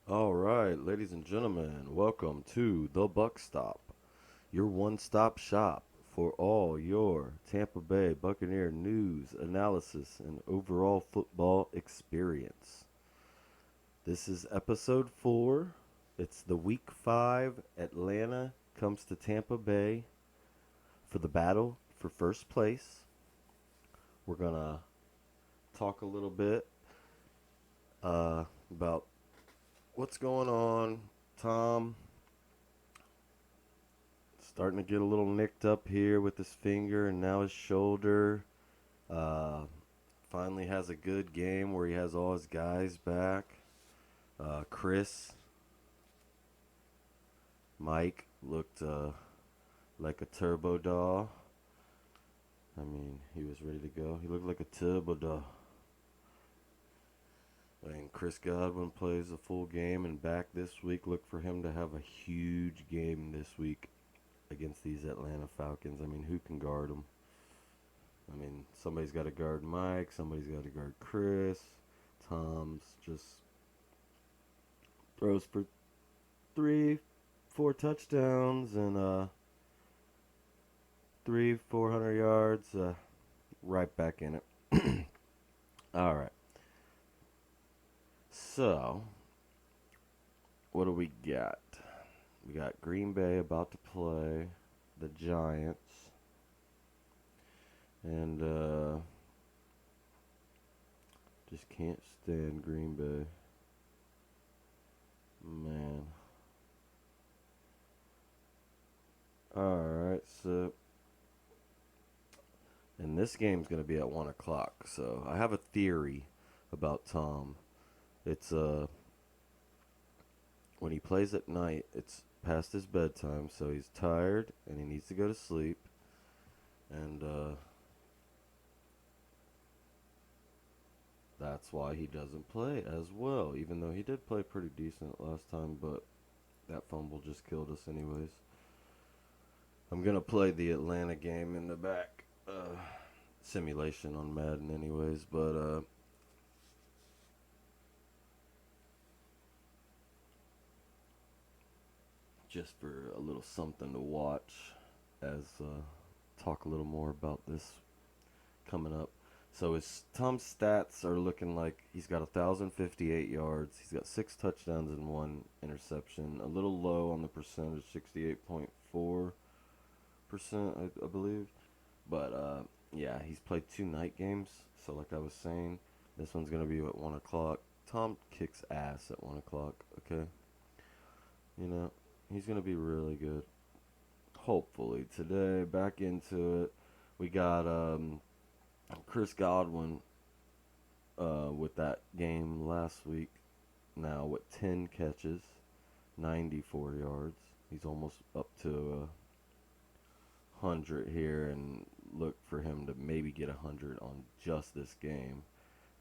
All right, ladies and gentlemen, welcome to ThaBucStop, your one-stop shop for all your Tampa Bay Buccaneer news, analysis, and overall football experience. This is episode 4. It's the week 5. Atlanta comes to Tampa Bay for the battle for first place. We're going to talk a little bit about what's going on. Tom starting to get a little nicked up here with his finger and now his shoulder. Uh, Finally has a good game where he has all his guys back. Chris, Mike looked like a turbo doll. I mean, he was ready to go. He looked like a turbo doll. And Chris Godwin plays a full game and back this week. Look for him to have a huge game this week against these Atlanta Falcons. I mean, who can guard them? I mean, somebody's got to guard Mike. Somebody's got to guard Chris. Tom's just throws for 3, 4 touchdowns and 400 yards. Right back in it. All right. So, what do we got? We got Green Bay about to play the Giants. And just can't stand Green Bay. Man. Alright, so. And this game's going to be at 1 o'clock. So I have a theory about Tom. It's when he plays at night, it's past his bedtime, so he's tired and he needs to go to sleep. And that's why he doesn't play as well, even though he did play pretty decent last time, but that fumble just killed us anyways. I'm going to play the Atlanta game in the back. Simulation on Madden anyways, but just for a little something to watch as talk a little more about this coming up. So his Tom's stats are looking like he's got 1,058 yards. He's got 6 touchdowns and 1 interception. A little low on the percentage, 68.4%, I believe. But yeah, he's played 2 night games. So like I was saying, this one's gonna be at 1 o'clock. Tom kicks ass at 1 o'clock. Okay, you know he's gonna be really good. Hopefully today, back into it. We got Chris Godwin with that game last week. Now with 10 catches, 94 yards. He's almost up to 100 here, and look for him to maybe get 100 on just this game.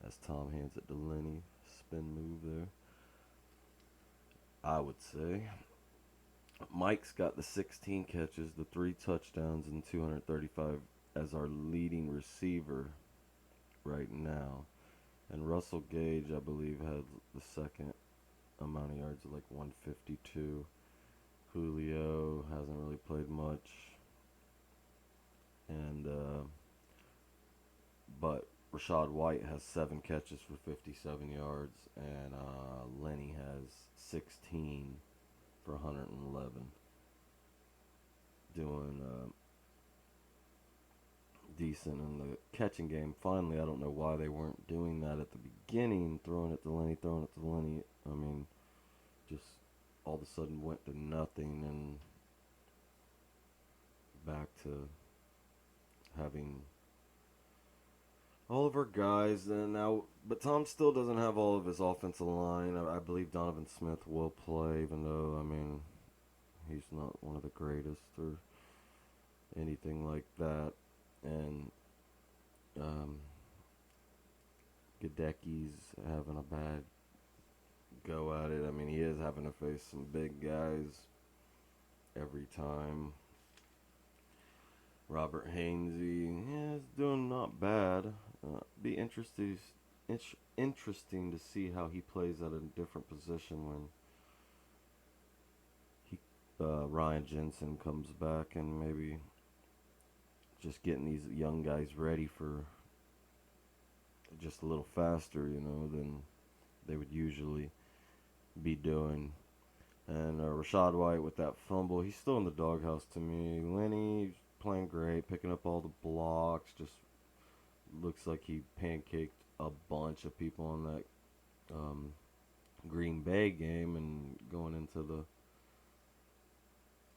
As Tom hands it to Lenny, spin move there. I would say Mike's got the 16 catches, the 3 touchdowns, and 235 as our leading receiver right now. And Russell Gage, I believe, had the second amount of yards at like 152. Julio hasn't really played much. And, but Rashad White has 7 catches for 57 yards. And Lenny has 16 for 111. Doing decent in the catching game. Finally, I don't know why they weren't doing that at the beginning, throwing it to Lenny, throwing it to Lenny. I mean, just all of a sudden went to nothing and back to having all of our guys. And now, but Tom still doesn't have all of his offensive line. I believe Donovan Smith will play, even though, I mean, he's not one of the greatest or anything like that. And Gadecki's having a bad go at it. I mean, he is having to face some big guys every time. Robert Hainsey, yeah, is doing not bad. Be interested it's interesting to see how he plays at a different position when he Ryan Jensen comes back, and maybe just getting these young guys ready for just a little faster, than they would usually be doing. And Rashad White with that fumble, he's still in the doghouse to me. Lenny playing great, picking up all the blocks. Just looks like he pancaked a bunch of people on that um, Green Bay game, and going into the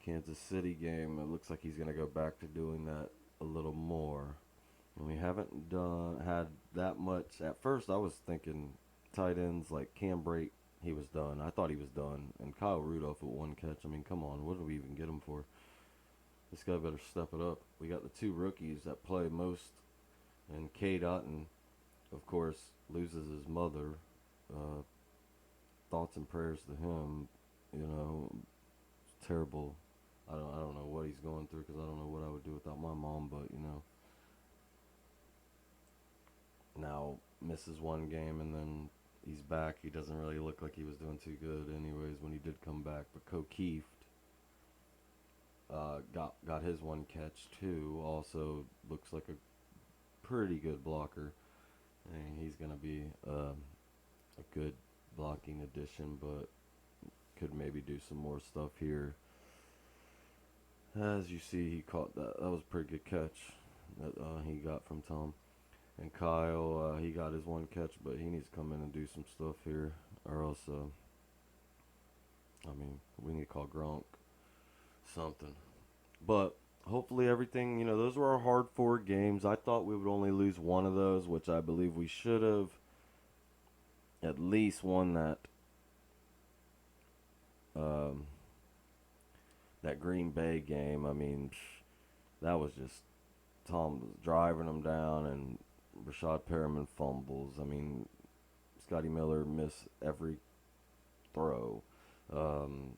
Kansas City game, it looks like he's going to go back to doing that a little more. And we haven't had that much. At first, I was thinking tight ends like Cam Brate, he was done. I thought he was done. And Kyle Rudolph with one catch. I mean, come on, what did we even get him for? This guy better step it up. We got the two rookies that play most, and K. Dotton, of course, loses his mother. Uh, Thoughts and prayers to him. It's terrible. I don't know what he's going through, because I don't know what I would do without my mom. But now misses one game, and then he's back. He doesn't really look like he was doing too good anyways when he did come back. But O'Keefe got his one catch too. Also looks like a pretty good blocker, and he's gonna be a good blocking addition, but could maybe do some more stuff here. As you see, he caught that. That was a pretty good catch that he got from Tom. And Kyle, he got his one catch, but he needs to come in and do some stuff here, or else, we need to call Gronk something. But hopefully everything, those were our hard four games. I thought we would only lose one of those, which I believe we should have at least won um, that Green Bay game. That was just Tom was driving them down, and Rashad Perriman fumbles. Scotty Miller missed every throw. Um,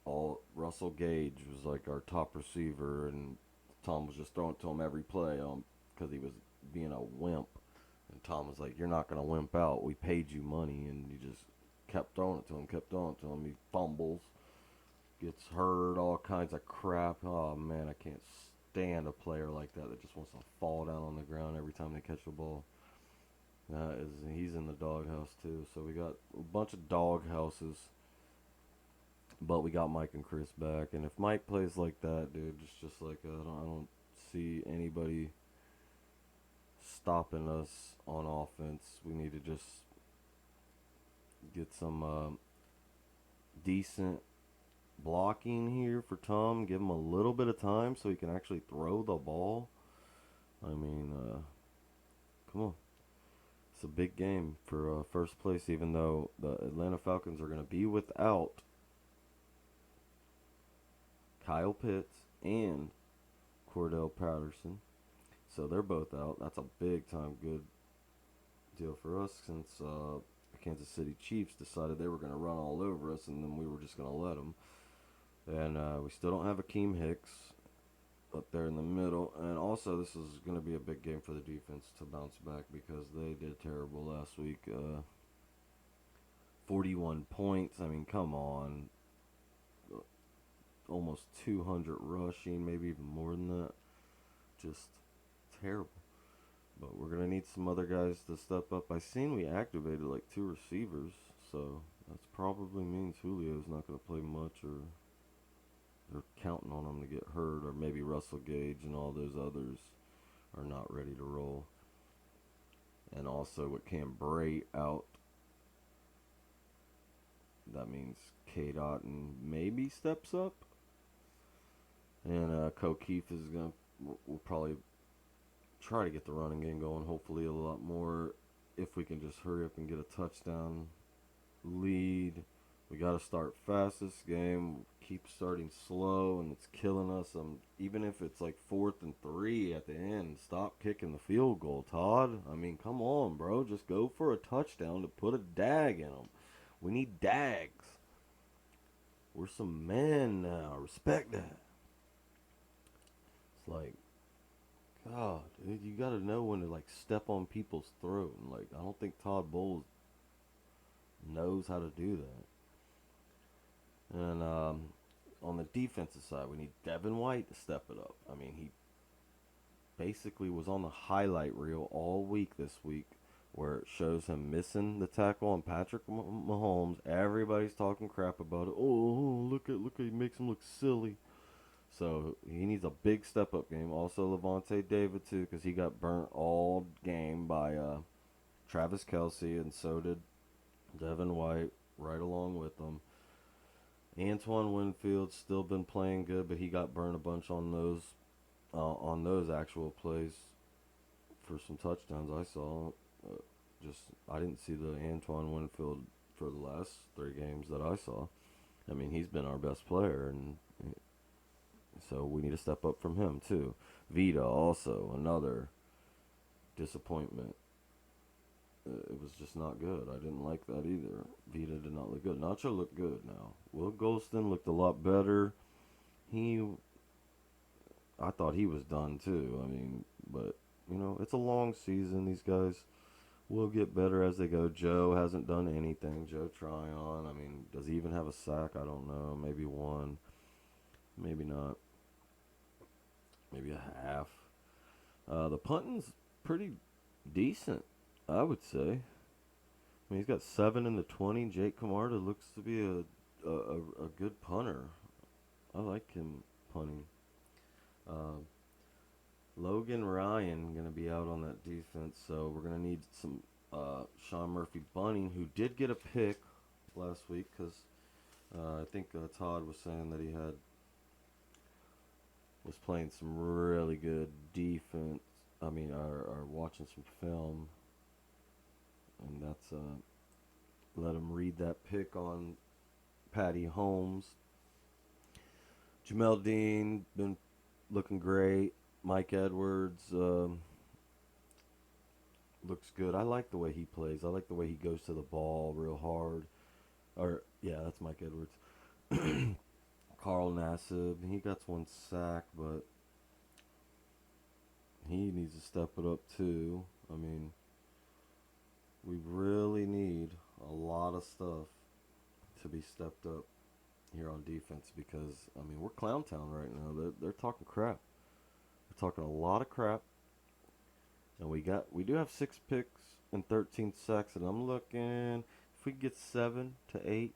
all Russell Gage was like our top receiver, and Tom was just throwing it to him every play because he was being a wimp. And Tom was like, "You're not gonna wimp out. We paid you money," and he just kept throwing it to him, kept throwing it to him. He fumbles, gets hurt, all kinds of crap. Oh man, I can't stand a player like that just wants to fall down on the ground every time they catch the ball. He's in the doghouse too. So we got a bunch of dog houses, but we got Mike and Chris back. And if Mike plays like that, dude, it's just like I don't see anybody stopping us on offense. We need to just get some decent blocking here for Tom. Give him a little bit of time so he can actually throw the ball. Come on. It's a big game for first place, even though the Atlanta Falcons are going to be without Kyle Pitts and Cordell Patterson. So they're both out. That's a big time good deal for us, since the Kansas City Chiefs decided they were going to run all over us, and then we were just going to let them. And we still don't have Akeem Hicks up there in the middle. And also, this is going to be a big game for the defense to bounce back, because they did terrible last week. 41 points. Come on. Almost 200 rushing, maybe even more than that. Just terrible. But we're going to need some other guys to step up. I seen we activated like 2 receivers, so that probably means Julio's not going to play much, or they're counting on him to get hurt, or maybe Russell Gage and all those others are not ready to roll. And also with Cam Brate out, that means K-Dot maybe steps up. And O'Keefe is we'll probably try to get the running game going, hopefully a lot more, if we can just hurry up and get a touchdown lead. We got to start fast this game. Keep starting slow, and it's killing us. Even if it's like 4th and 3 at the end, stop kicking the field goal, Todd. Come on, bro. Just go for a touchdown to put a dag in them. We need dags. We're some men now. Respect that. It's like, Oh, dude, you got to know when to like step on people's throat, and like I don't think Todd Bowles knows how to do that. And on the defensive side, we need Devin White to step it up. I mean, he basically was on the highlight reel all week this week, where it shows him missing the tackle on Patrick Mahomes. Everybody's talking crap about it. Oh, look at he makes him look silly. So he needs a big step up game. Also Levante David too, because he got burnt all game by Travis Kelsey, and so did Devin White right along with them. Antoine Winfield's still been playing good, but he got burned a bunch on those actual plays for some touchdowns I saw. Uh, just I didn't see the Antoine Winfield for the last 3 games that I saw. I mean, he's been our best player, and so we need to step up from him too. Vita also another disappointment. It was just not good. I didn't like that either. Vita did not look good. Nacho looked good now. Will Golston looked a lot better. He, I thought he was done too. I mean, but it's a long season. These guys will get better as they go. Joe hasn't done anything. Joe Tryon. I mean, does he even have a sack? I don't know. Maybe one. Maybe not. Maybe a half. The punting's pretty decent, I would say. I mean, he's got 7 in the 20. Jake Camarda looks to be a good punter. I like him punting. Uh, Logan Ryan going to be out on that defense, so we're going to need some Sean Murphy Bunting, who did get a pick last week because I think Todd was saying that he was playing some really good defense. I mean, are watching some film, and that's let him read that pick on Patty Holmes. Jamel Dean been looking great. Mike Edwards looks good. I like the way he plays. I like the way he goes to the ball real hard. Or yeah, that's Mike Edwards. Carl Nassib, he got 1 sack, but he needs to step it up too. I mean, we really need a lot of stuff to be stepped up here on defense because I mean we're clown town right now. They're talking crap. They're talking a lot of crap, and we do have 6 picks and 13 sacks, and I'm looking if we get 7 to 8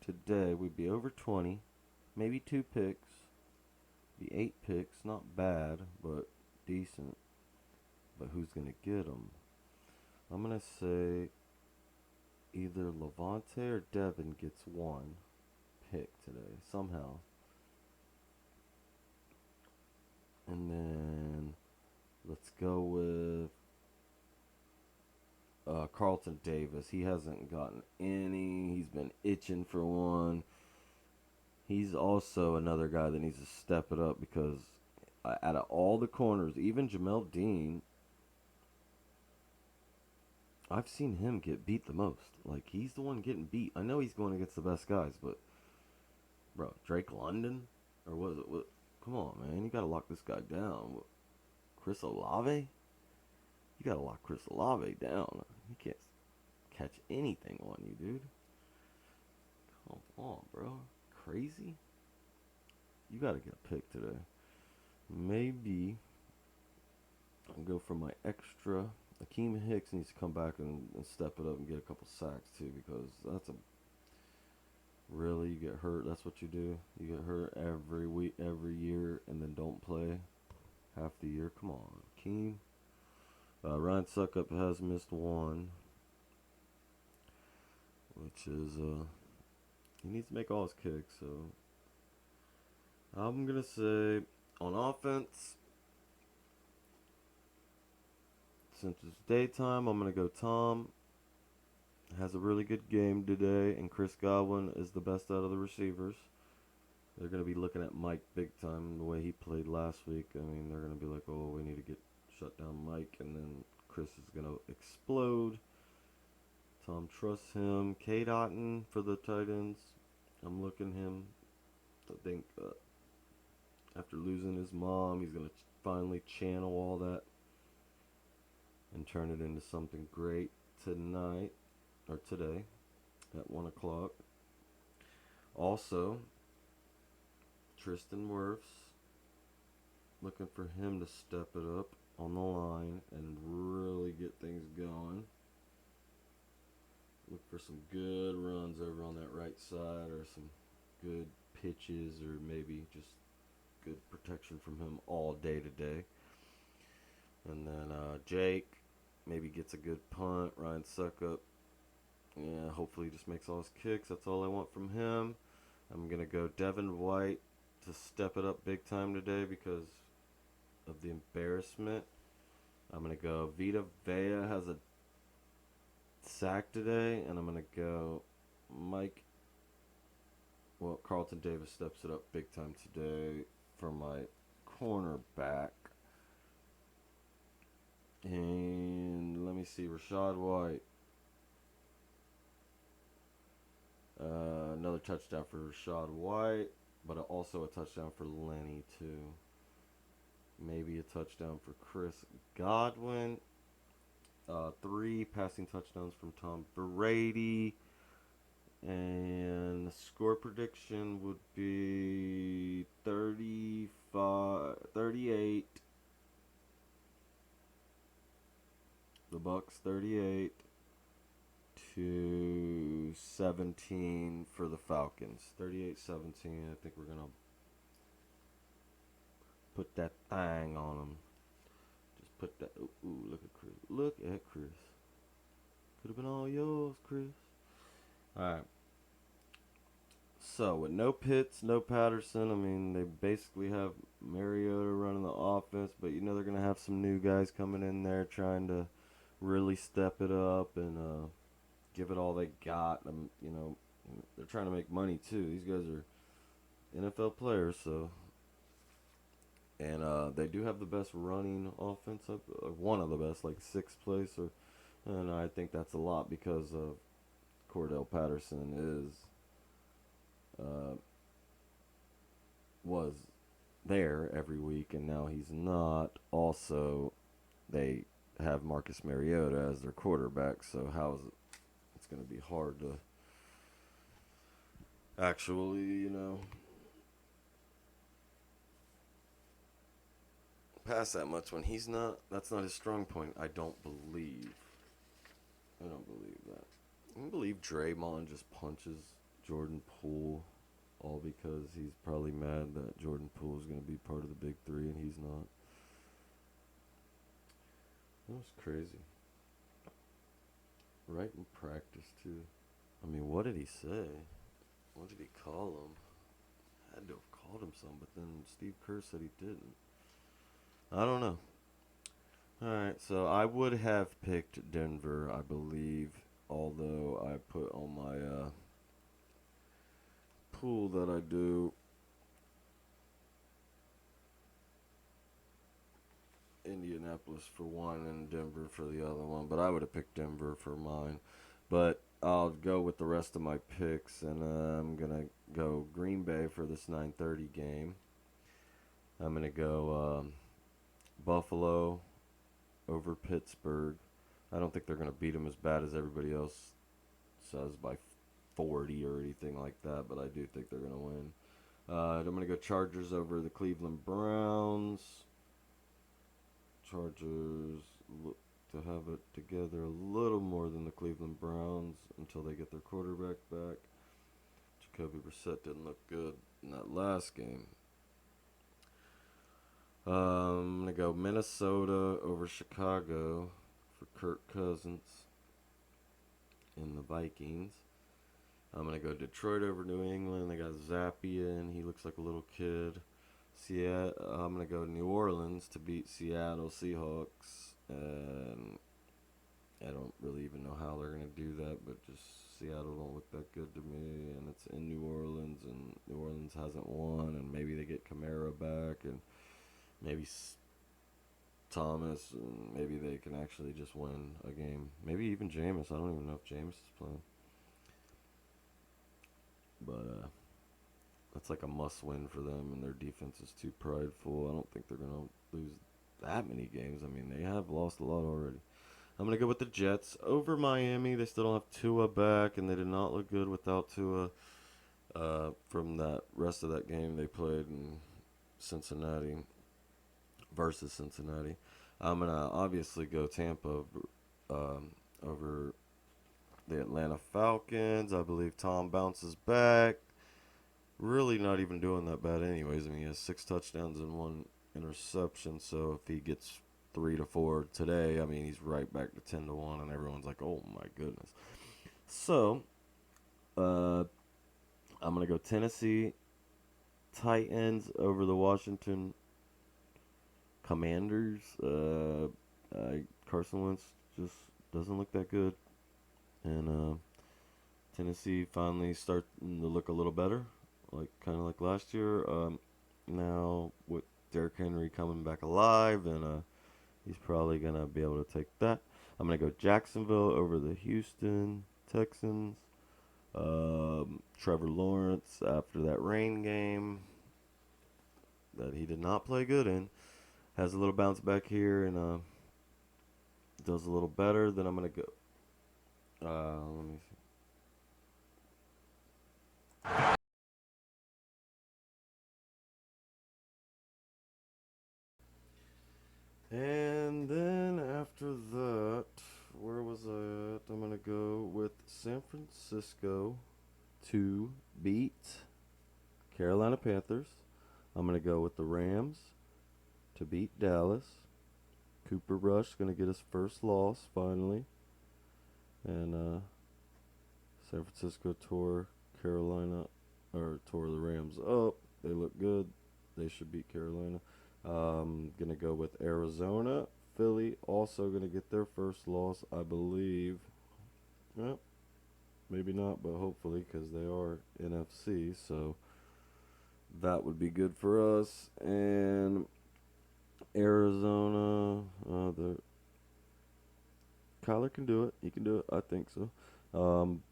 today, we'd be over 20, maybe 2 picks, be 8 picks, not bad, but decent. But who's gonna get them? I'm gonna say either Levante or Devin gets 1 pick today somehow. And then let's go with Carlton Davis. He hasn't gotten any. He's been itching for one. He's also another guy that needs to step it up because out of all the corners, even Jamel Dean, I've seen him get beat the most. Like, he's the one getting beat. I know he's going against the best guys, but, bro, Drake London? Or was it? What? Come on, man. You got to lock this guy down. What, Chris Olave? You got to lock Chris Olave down. He can't catch anything on you, dude. Come on, bro. Crazy? You got to get a pick today. Maybe I'll go for my extra. Akeem Hicks needs to come back and step it up and get a couple sacks too because that's a really, you get hurt. That's what you do. You get hurt every week, every year, and then don't play half the year. Come on, Akeem. Ryan Suckup has missed 1, which is he needs to make all his kicks. So I'm gonna say on offense, since it's daytime, I'm gonna go Tom. Has a really good game today, and Chris Godwin is the best out of the receivers. They're going to be looking at Mike big time the way he played last week. I mean, they're going to be like, oh, we need to get shut down Mike, and then Chris is going to explode. Tom trusts him. K. Dotton for the tight ends. I'm looking him. I think After losing his mom, he's going to finally channel all that and turn it into something great tonight, or today, at 1 o'clock. Also, Tristan Wirfs, looking for him to step it up on the line and really get things going. Look for some good runs over on that right side, or some good pitches, or maybe just good protection from him all day today. And then Jake maybe gets a good punt. Ryan Suckup, yeah, hopefully he just makes all his kicks. That's all I want from him. I'm going to go Devin White to step it up big time today because of the embarrassment. I'm going to go Vita Vea has a sack today, and I'm going to go Carlton Davis steps it up big time today for my cornerback. And let me see, Rashad White. Another touchdown for Rashad White, but also a touchdown for Lenny too. Maybe a touchdown for Chris Godwin. 3 passing touchdowns from Tom Brady. And the score prediction would be 38. The Bucks 38 to 17 for the Falcons. 38-17. I think we're going to put that thing on them. Just put that. Ooh, look at Chris. Look at Chris. Could have been all yours, Chris. Alright. So, with no Pitts, no Patterson, I mean, they basically have Mariota running the offense, but you know they're going to have some new guys coming in there trying to really step it up and give it all they got. You know, they're trying to make money too. These guys are NFL players, so. And they do have the best running offense, one of the best, like 6th place, and I think that's a lot because of Cordell Patterson was there every week, and now he's not. Also, they have Marcus Mariota as their quarterback, so how is it? It's going to be hard to actually, you know, pass that much when he's not. That's not his strong point. I don't believe that. I don't believe Draymond just punches Jordan Poole all because he's probably mad that Jordan Poole is going to be part of the Big Three and he's not. That was crazy. Right in practice, too. I mean, what did he say? What did he call him? Had to have called him some, but then Steve Kerr said he didn't. I don't know. Alright, so I would have picked Denver, I believe, although I put on my pool that I do Indianapolis for one and Denver for the other one, but I would have picked Denver for mine. But I'll go with the rest of my picks, and I'm going to go Green Bay for this 9:30 game. I'm going to go Buffalo over Pittsburgh. I don't think they're going to beat them as bad as everybody else says by 40 or anything like that, but I do think they're going to win. I'm going to go Chargers over the Cleveland Browns. Chargers look to have it together a little more than the Cleveland Browns until they get their quarterback back. Jacoby Brissett didn't look good in that last game. I'm going to go Minnesota over Chicago for Kirk Cousins and the Vikings. I'm going to go Detroit over New England. They got Zappia, and he looks like a little kid. I'm going to go New Orleans to beat Seattle Seahawks. And I don't really even know how they're going to do that, but just Seattle don't look that good to me. And it's in New Orleans, and New Orleans hasn't won. And maybe they get Kamara back, and maybe Thomas, and maybe they can actually just win a game. Maybe even Jameis. I don't even know if Jameis is playing. But That's like a must-win for them, and their defense is too prideful. I don't think they're gonna lose that many games. I mean, they have lost a lot already. I'm gonna go with the Jets over Miami. They still don't have Tua back, and they did not look good without Tua. From that rest of that game they played in Cincinnati versus Cincinnati. I'm going to obviously go Tampa over the Atlanta Falcons. I believe Tom bounces back. Really not even doing that bad anyways. I mean, he has 6 touchdowns and 1 interception, so if he gets 3 to 4 today, I mean, he's right back to 10 to 1, and everyone's like, oh my goodness. So, I'm going to go Tennessee Titans over the Washington Commanders. Carson Wentz just doesn't look that good. And Tennessee finally starting to look a little better, kind of like last year. Now with Derrick Henry coming back alive, and he's probably going to be able to take that. I'm going to go Jacksonville over the Houston Texans. Trevor Lawrence, after that rain game that he did not play good in, has a little bounce back here and does a little better. Then I'm going to go. Let me see. And then after that, where was I at? I'm going to go with San Francisco to beat Carolina Panthers. I'm going to go with the Rams to beat Dallas. Cooper Rush going to get his first loss finally. And San Francisco tore the Rams up. They look good. They should beat Carolina. Going to go with Arizona. Philly also going to get their first loss, I believe. Well, maybe not, but hopefully, because they are NFC, so that would be good for us. And Arizona, Kyler can do it. He can do it. I think so.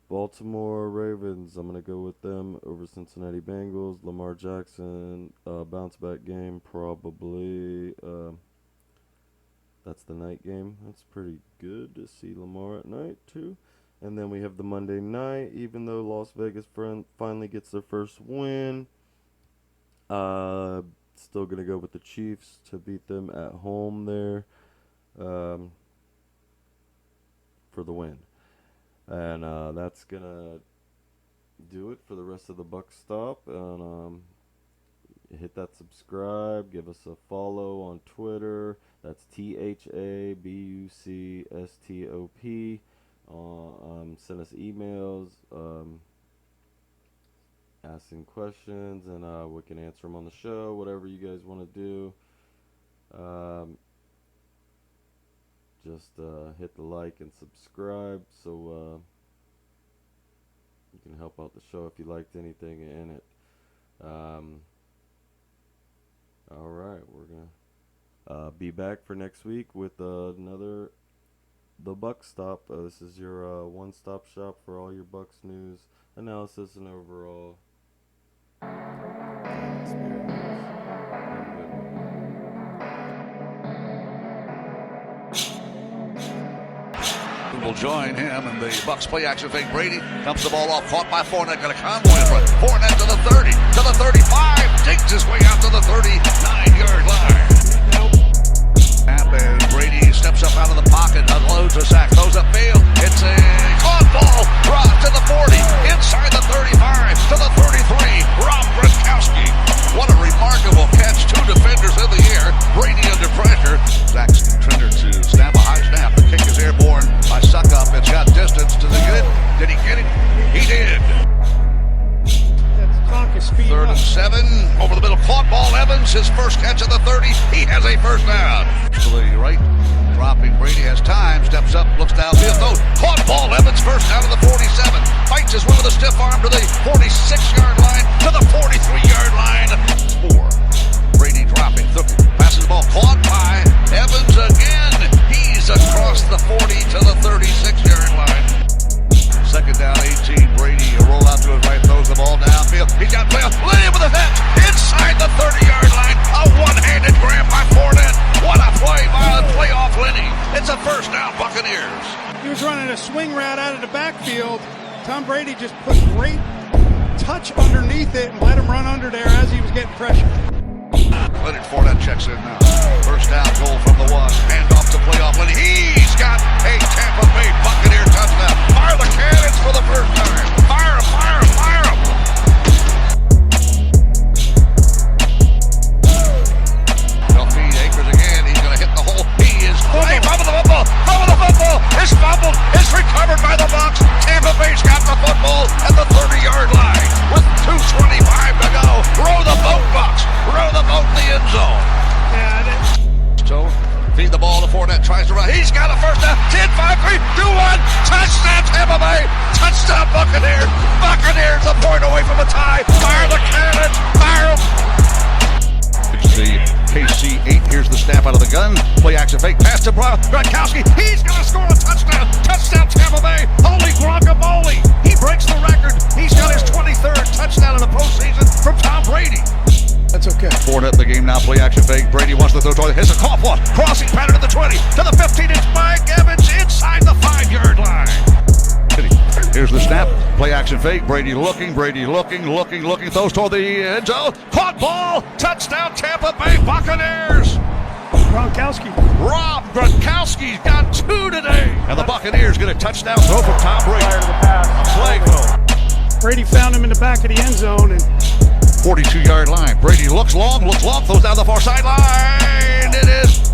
Baltimore Ravens, I'm going to go with them over Cincinnati Bengals. Lamar Jackson, bounce back game, probably. That's the night game. That's pretty good to see Lamar at night, too. And then we have the Monday night, even though Las Vegas finally gets their first win. Still going to go with the Chiefs to beat them at home there for the win. And that's going to do it for the rest of the BucStop. And hit that subscribe. Give us a follow on Twitter. That's ThaBucStop. Send us emails, asking questions, and we can answer them on the show, whatever you guys want to do. Just hit the like and subscribe so you can help out the show if you liked anything in it. Alright, we're going to be back for next week with another ThaBucStop. This is your one-stop shop for all your Bucs news, analysis, and overall experience. Will join him, and the Bucs play action fake. Brady dumps the ball off, caught by Fournette, got a convoy in front. Fournette to the 30, to the 35, digs his way out to the 39-yard line. And Brady steps up out of the pocket, unloads a sack, throws up field. It's a caught ball, dropped to the 40, inside the 35, to the 33. Rob Gronkowski. What a remarkable catch. 2 defenders in the air. Brady under pressure. Zach's Trender to snap a high snap. The kick is airborne by Suckup. It's got distance. Did he get it? Did he get it? He did. Third and 7. Over the middle. Caught ball. Evans. His first catch at the 30. He has a first down. To the right. Dropping. Brady has time. Steps up. Looks downfield. Throws. Caught ball. Evans first down to the 47. Fights his way with a stiff arm to the 46-yard line. To the 43-yard line. 4. Brady dropping. Passes the ball. Caught by Evans again. He's across the 40 to the 36-yard line. Second down, 18. Brady, a roll out to his right, throws the ball downfield. He got playoff. William with a Tom Brady just put great touch underneath it and let him run under there as he was getting pressure. Leonard Fournette checks in now. First down goal from the one. Hand off to playoff when he's got a Tampa Bay Buccaneer touchdown. Fire the cannons for the first time. Fire him, fire him, fire him. They'll feed Akers again. He's going to hit the hole. He is away. Fumble the football. Fumble the football. It's fumbled. It's recovered by the Bucs. Tampa Bay's got the football at the 30-yard line with 2:25 to go. Row the boat, Bucs. Row the boat in the end zone. So, feed the ball to Fournette. Tries to run. He's got a first down. 10, 5, 3, 2, 1. Touchdown, Tampa Bay. Touchdown, Buccaneers. Buccaneers a point away from a tie. Fire the cannon. Fire them. It's the KC-8. Here's the snap out of the gun. Play action fake. Pass to Gronkowski. He's going to score a touchdown. Touchdown, Tampa Bay. Holy guacamole. He breaks the record. He's got his 23rd touchdown in the postseason from Tom Brady. That's okay. Fournette the game now. Play action fake. Brady wants to throw toward hits a cough one. Crossing pattern to the 20. To the 15. It's Mike Evans inside the 5-yard line. Here's the snap. Play action fake. Brady looking. Throws toward the end zone. Caught ball. Touchdown, Tampa Bay Buccaneers. Gronkowski. Rob Gronkowski's got 2 today. And the Buccaneers get a touchdown throw from Tom Brady. Play go. Brady found him in the back of the end zone and 42-yard line. Brady looks long, throws down the far sideline. It is.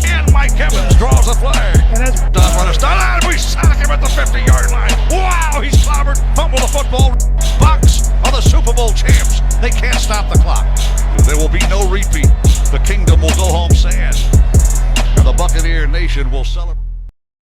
And Mike Evans draws a flag. and that's Does run a start, and we sack him at the 50-yard line. Wow, he's clobbered. Fumble the football. Bucs are the Super Bowl champs. They can't stop the clock. There will be no repeat. The kingdom will go home sad. And the Buccaneer Nation will celebrate.